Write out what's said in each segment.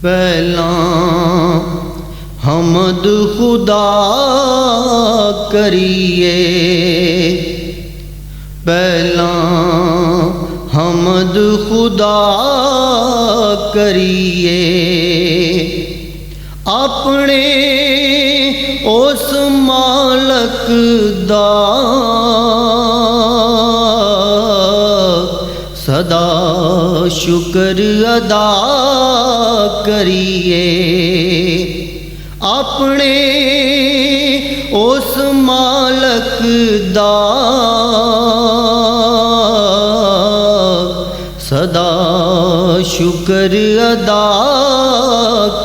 پہلاں حمد خدا کریے، پہلاں حمد خدا کریے، اپنے اس مالک دا سدا شکر ادا کریے، اپنے اس مالک دا سدا شکر ادا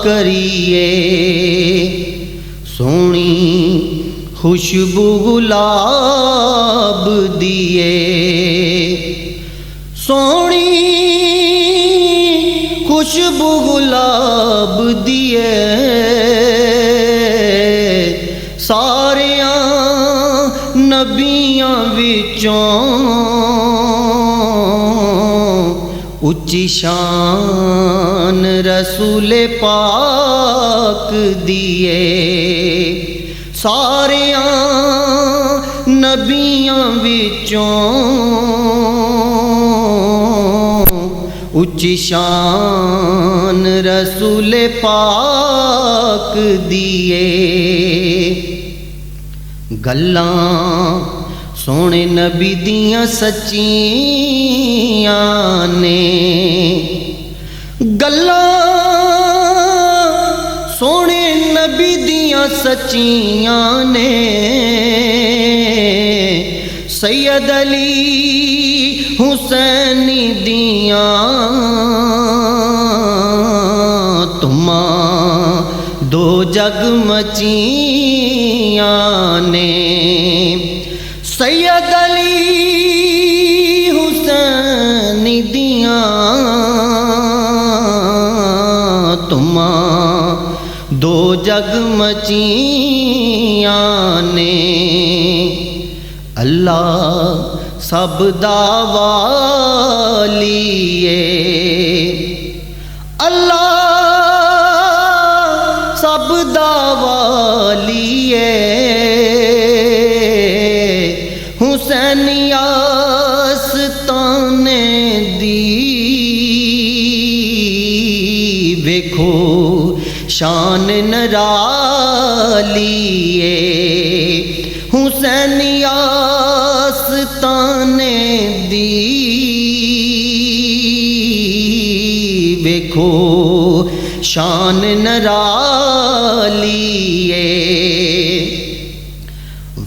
کریے، سونی خوشبو گلاب دیے، سونی خوشبو گلاب دیے، ساریاں نبیاں وچوں اچھی شان رسول پاک دیے، ساریاں نبیاں وچوں اچھی شان رسول پاک دیے، گلاں سونے نبی دیاں سچیاں نے، گلاں سونے نبی دیاں سچیاں نے، سید علی حسینی دیاں تماں دو جگ مچیاں نے، سید علی حسینی دیاں تماں دو جگ مچیاں نے، اللہ سب دا والی ہے، اللہ سب دا والی ہے، حسینی آستانے دی ویکھو شان نرالی ہے، حسینی آستانے دی ویکھو شان نرالی ہے،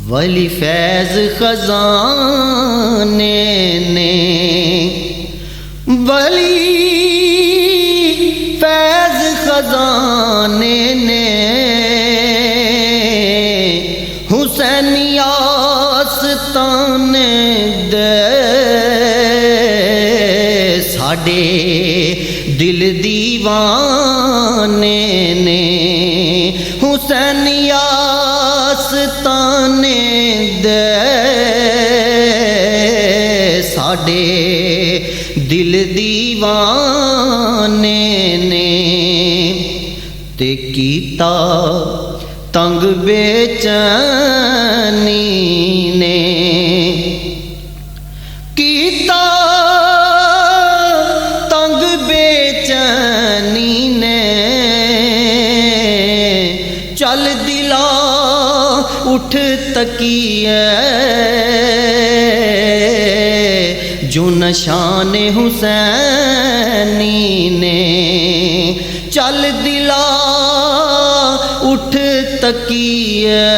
ولی فیض خزانے نے، ولی فیض خزانے نے، حسینی آستانے دے ساڈے دل دیوانے نے، حسینی آستانے دے ساڈے دل دیوانے نے، تے کیتا تنگ بے چینی نے، کیتا تنگ بے چینی نے، چل دلا اٹھ تکیے جو نشان حسینی نے، چل دلا اٹھ تکیے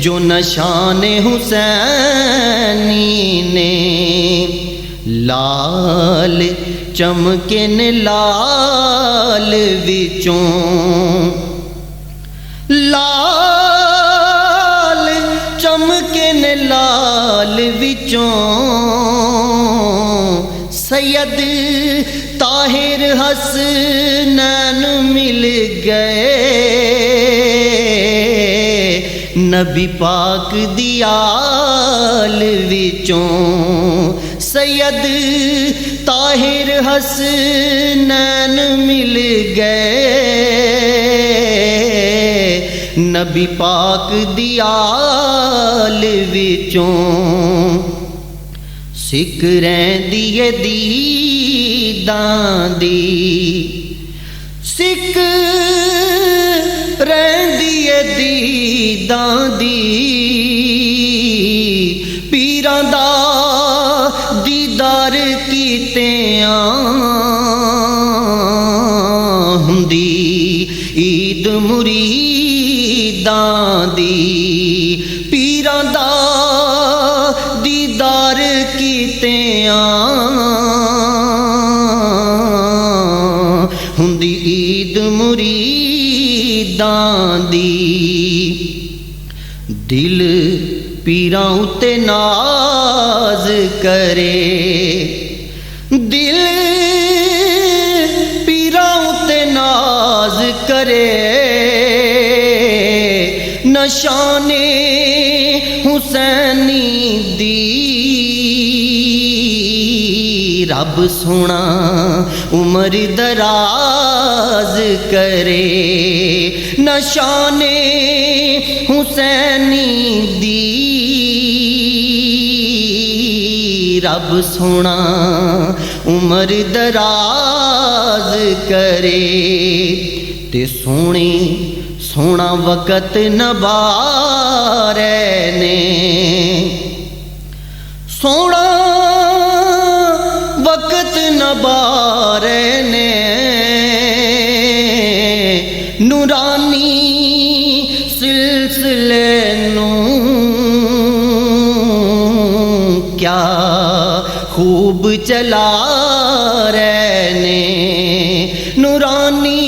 جو نشان حسینی نے، لال چمکن لال وچوں، لال چمکن لال وچوں سید طاہر حسنین مل گئے، نبی پاک دی آل وچوں سید طاہر حسنین مل گئے نبی پاک دی آل وچوں سکھ رہندی ہے دیداں دی سکھ رہندی ہے دیداں دی پیراں دا دیدار کیتیاں ہوندی عید مریداں دی پیراں دا دیدار کیتیاں ہوندی عید مریداں دی دل پیراں اُتے ناز کرے دل پیراں اُتے ناز کرے نشان حسینی دی رب سونا عمر دراز کرے نشان حسینی دی رب سونا عمر دراز کرے تے سونے سونا وقت نبارے نے سونا وقت نبارے نے نورانی سلسلے نوں کیا خوب چلا رہے نے نورانی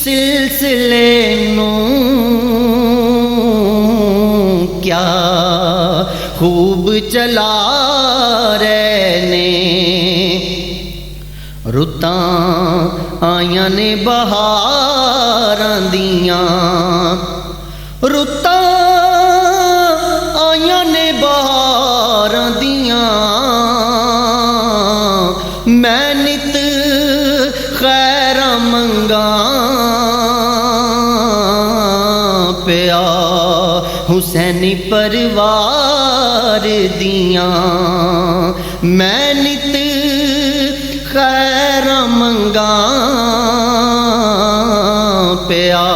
سلسلے نوں کیا خوب چلا رہے نے رتاں آئیاں نے بہاراں دیاں رتاں آئیاں نے بہاراں دیاں میں نت خیراں منگاں پیا حسینی پروار دیاں میں نت خیراں منگاں پیا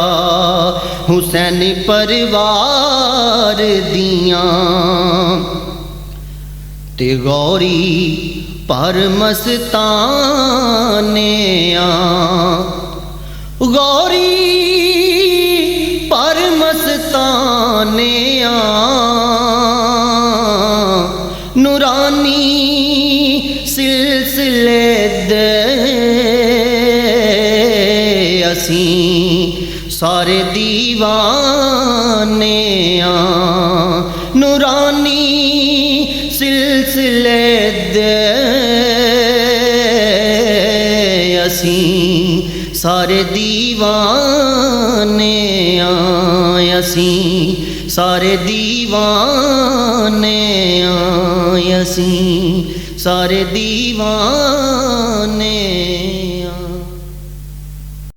حسینی پروار دیاں تے غوری پر مستانیاں غوری پر مستانیاں نورانی سلسلے دے اسیں سارے دیوانیاں نورانی سلسلے دے اسیں سارے دیوانیاں اسیں سارے دیوانیاں اسیں سارے دیوان